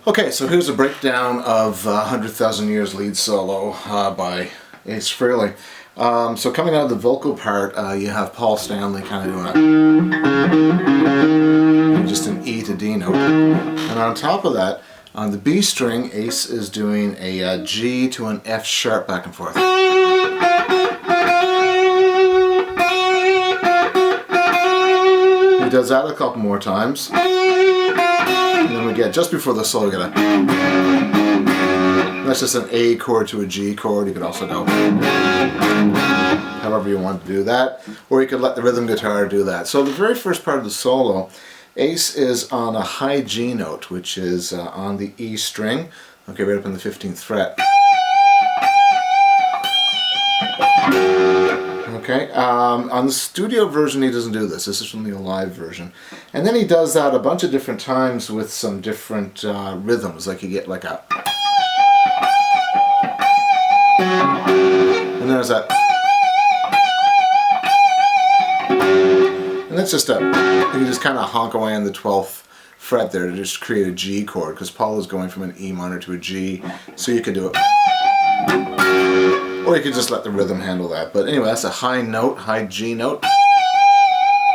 Okay, so here's a breakdown of 100,000 Years lead solo by Ace Frehley. So coming out of the vocal part, you have Paul Stanley kind of doing just an E to D note. And on top of that, on the B string, Ace is doing a G to an F sharp back and forth. He does that a couple more times. And then we get, just before the solo, we get a... That's just an A chord to a G chord. You could also go however you want to do that. Or you could let the rhythm guitar do that. So the very first part of the solo, Ace is on a high G note, which is on the E string. Okay, right up in the 15th fret. Okay, on the studio version he doesn't do this. This is from the live version. And then he does that a bunch of different times with some different rhythms. Like you get like a... And there's that... And that's just a... You just kind of honk away on the 12th fret there to just create a G chord, because Paul is going from an E minor to a G, so you could do it... Or you could just let the rhythm handle that. But anyway, that's a high note, high G note.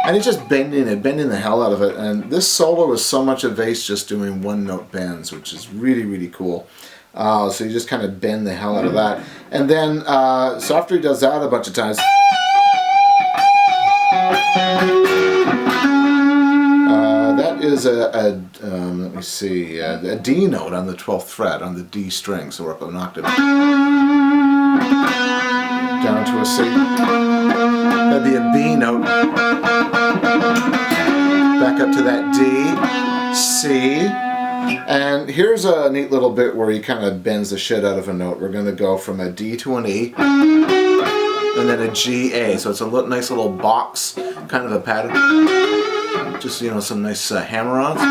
And he's just bending the hell out of it. And this solo is so much of Ace just doing one note bends, which is really, really cool. So you just kind of bend the hell out of that. And then, so after he does that a bunch of times, that is let me see, a D note on the 12th fret on the D string. So we're up an octave. Down to a C. That'd be a B note. Back up to that D, C. And here's a neat little bit where he kind of bends the shit out of a note. We're going to go from a D to an E, and then a G, A. So it's a nice little box, kind of a pattern. Just, you know, some nice hammer-ons.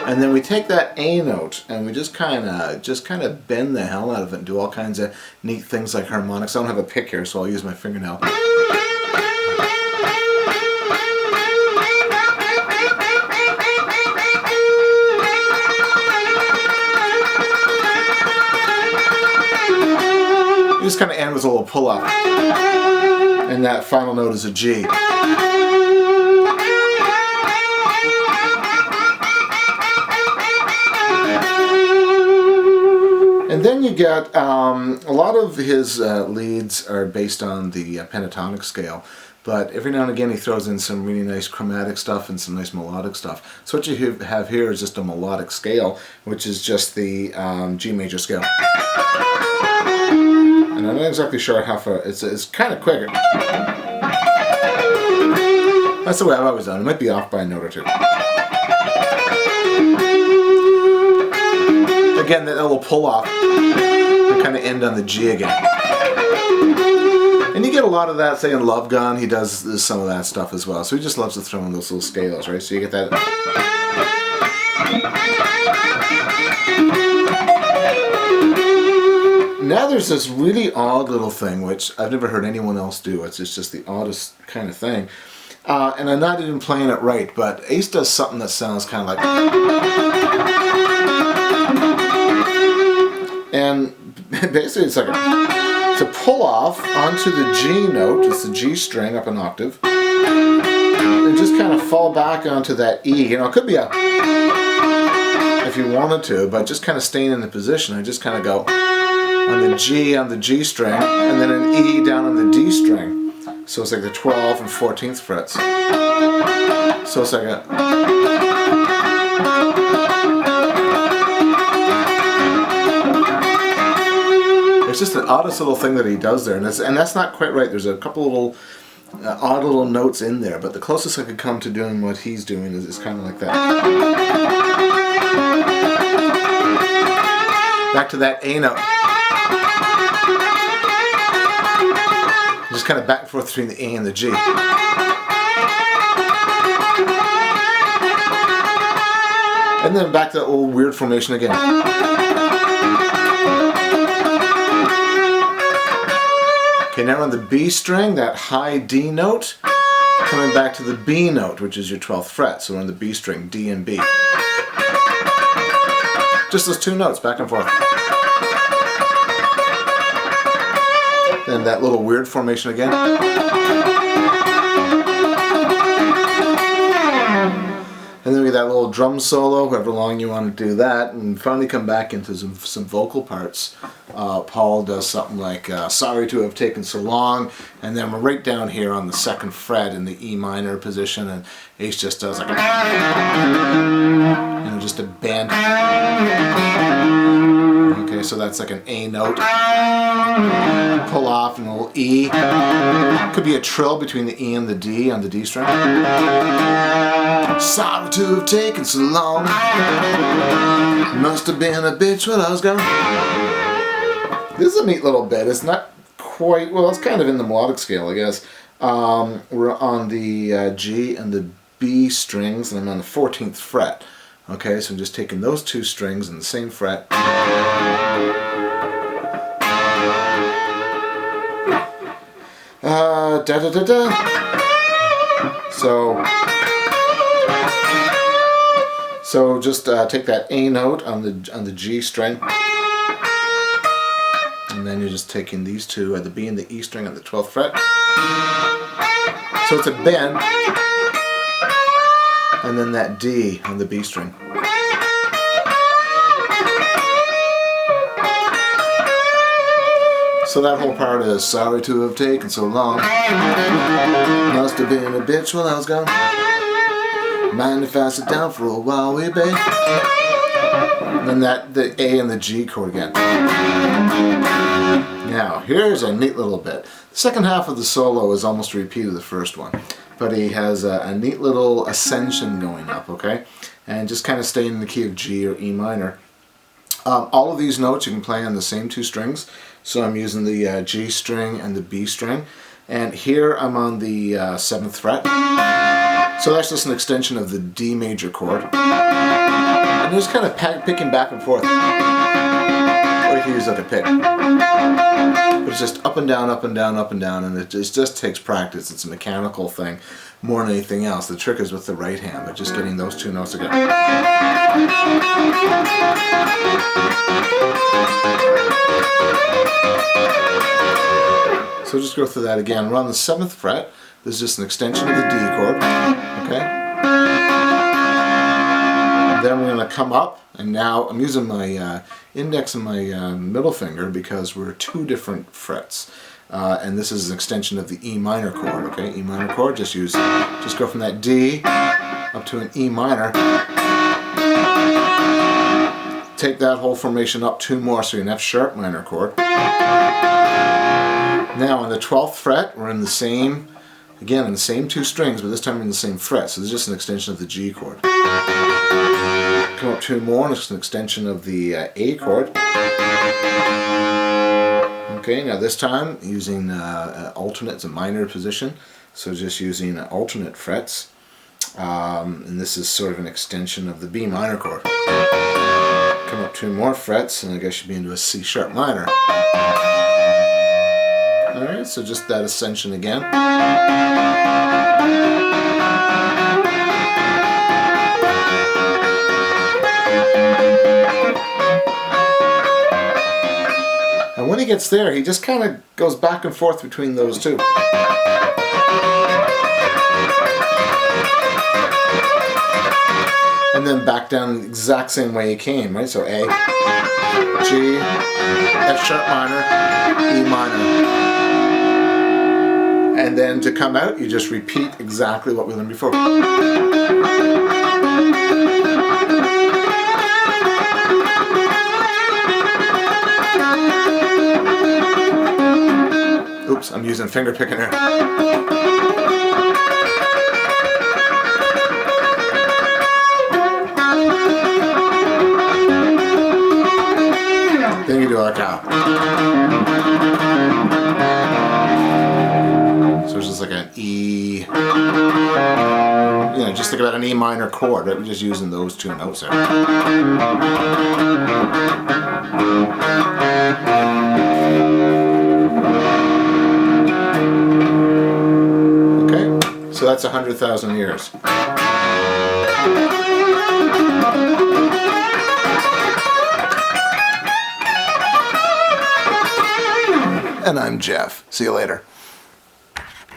And then we take that A note and we just kind of bend the hell out of it and do all kinds of neat things like harmonics. I don't have a pick here, so I'll use my fingernail. You just kind of end with a little pull-up. And that final note is a G. And then you get, a lot of his leads are based on the pentatonic scale, but every now and again he throws in some really nice chromatic stuff and some nice melodic stuff. So what you have here is just a melodic scale, which is just the G major scale. And I'm not exactly sure how far, it's kind of quick. That's the way I've always done it. It might be off by a note or two. Again, that little pull off and kind of end on the G again. And you get a lot of that, say in Love Gun, he does some of that stuff as well. So he just loves to throw in those little scales, right? So you get that. Now there's this really odd little thing, which I've never heard anyone else do. It's just the oddest kind of thing. And I'm not even playing it right, but Ace does something that sounds kind of like... And basically it's like it's a pull off onto the G note, it's the G string up an octave, and just kind of fall back onto that E. You know, it could be a, if you wanted to, but just kind of staying in the position. I just kind of go on the G string, and then an E down on the D string. So it's like the 12th and 14th frets. So it's like a... It's just the oddest little thing that he does there, and that's not quite right. There's a couple little odd little notes in there, but the closest I could come to doing what he's doing is kind of like that. Back to that A note. Just kind of back and forth between the A and the G. And then back to that little weird formation again. Okay, now on the B string, that high D note, coming back to the B note, which is your 12th fret. So we're on the B string, D and B. Just those two notes, back and forth. Then that little weird formation again. And then we get that little drum solo, however long you want to do that, and finally come back into some vocal parts. Paul does something like, sorry to have taken so long, and then we're right down here on the 2nd fret in the E minor position, and Ace just does like a, just a bend. Okay, so that's like an A note. Pull off and a little E. Could be a trill between the E and the D on the D string. Sorry to have taken so long. Must have been a bitch when I was gone. This is a neat little bit. It's not quite, well, it's kind of in the melodic scale, I guess. We're on the G and the B strings, and I'm on the 14th fret. Okay, so I'm just taking those two strings in the same fret. Da da da da. So just take that A note on the G string, and then you're just taking these two at the B and the E string on the 12th fret. So it's a bend, and then that D on the B string. So that whole part is sorry to have taken so long. Must have been a bitch when I was gone. Mind if I sit down for a while, we babe? And then the A and the G chord again. Now, here's a neat little bit. The second half of the solo is almost a repeat of the first one, but he has a neat little ascension going up, okay? And just kind of staying in the key of G or E minor. All of these notes you can play on the same two strings. So I'm using the G string and the B string. And here I'm on the 7th fret. So that's just an extension of the D major chord. And just kind of picking back and forth. Or you can use like a pick. But it's just up and down, up and down, up and down, and it just takes practice. It's a mechanical thing more than anything else. The trick is with the right hand, but just getting those two notes together. So just go through that again. We're on the 7th fret. This is just an extension of the D chord. Okay? And then we're going to come up, and now I'm using my index and my middle finger because we're two different frets. And this is an extension of the E minor chord. Okay? E minor chord, just go from that D up to an E minor. Take that whole formation up two more, so you're an F sharp minor chord. Now on the 12th fret, we're in the same, again in the same two strings, but this time we're in the same fret, so this is just an extension of the G chord. Come up two more, and it's an extension of the A chord. Okay, now this time using alternate, it's a minor position, so just using alternate frets, and this is sort of an extension of the B minor chord. Come up two more frets, and I guess you'd be into a C sharp minor. Alright, so just that ascension again. And when he gets there, he just kind of goes back and forth between those two. And then back down the exact same way he came, right? So A, G, F sharp minor, E minor. And then to come out, you just repeat exactly what we learned before. Oops, I'm using finger picking here. Then you do like that. So it's just like an E, just think about an E minor chord, right? We're just using those two notes there. Okay, so that's 100,000 years. And I'm Jeff. See you later.